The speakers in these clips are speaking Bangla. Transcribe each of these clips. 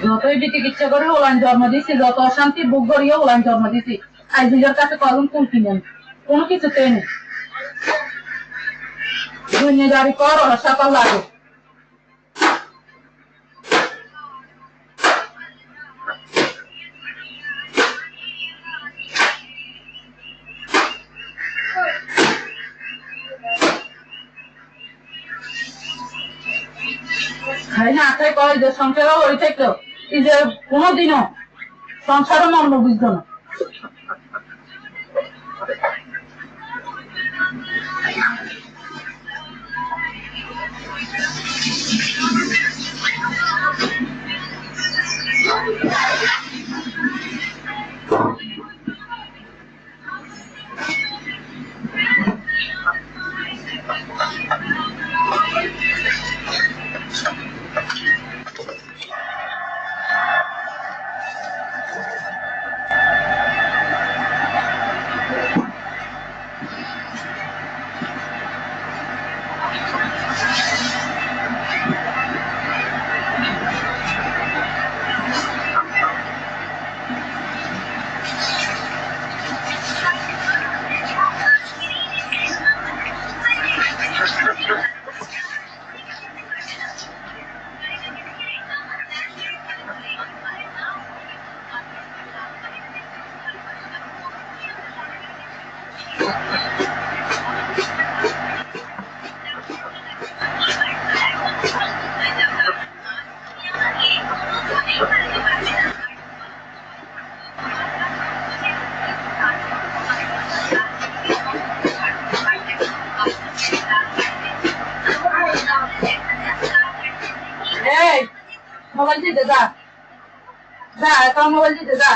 যতই চিকিৎসা করে ওলান জন্ম দিছি, যত অশান্তি বুক করিয়ে ওলান জন্ম দিছি, আজ নিজের কাছে কখন ফুল কিনেন কোনো কিছুতেই নেই। দুনিয়াদারি কর ওরা সকাল লাগে। খাই না খাই কয় যে সংসারও ওই থাকতো, এই যে কোনোদিনও সংসারও মর্ম বুঝতো না। মোবাইল দিতে যা যা, এখন মোবাইল দিতে যা।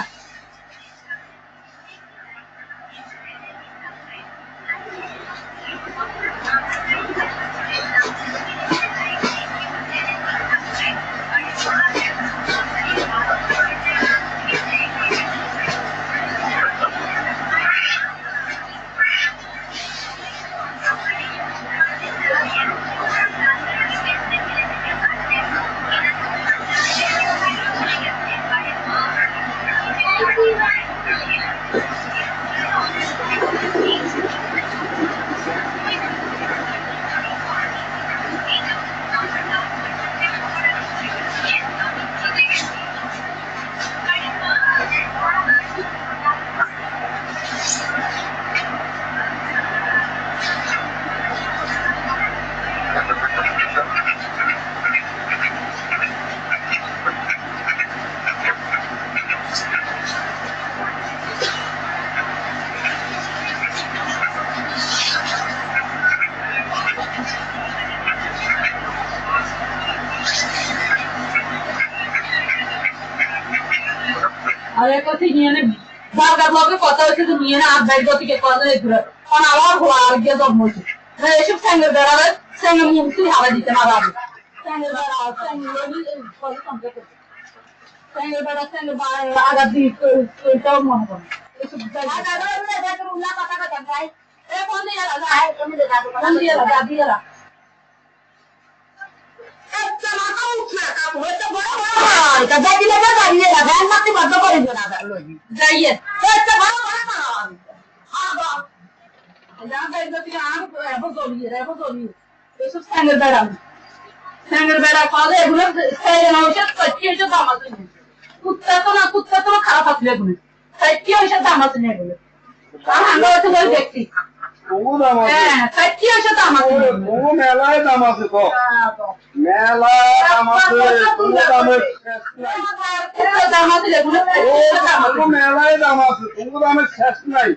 আর এক কথা নিয়ে নে বারবার লগে কথা হচ্ছে তো নিয়ে না আর বাইর গতিকে কথা হয়েছিল কারণ আবার হওয়া আর গিয়ে জন্ম হয়েছে এসব স্যাঙ্গের বেড়াবে স্যাঙ্গের মুক্তি হারা দিতে না পারবে স্যাঙ্গের বেড়া স্যাঙ্গের বেড়া স্যাঙ্গের আঘাত দিয়ে ওইটাও মনে করে এসব কথা কথা ভাই কোন দিয়ে কোন দিয়ে দিয়ে স্যাঙ্গের বেড়া খাওয়ালে এগুলো কুত্তা তো না কুত্তা তো খারাপ আসলে এগুলো কি হয়েছে দাম আছে না এগুলো আমরা দেখছি মেলায় দাম আছে তো মেলায় দাম আছে মেলায় দাম আছে কোনো দামের শেষ নাই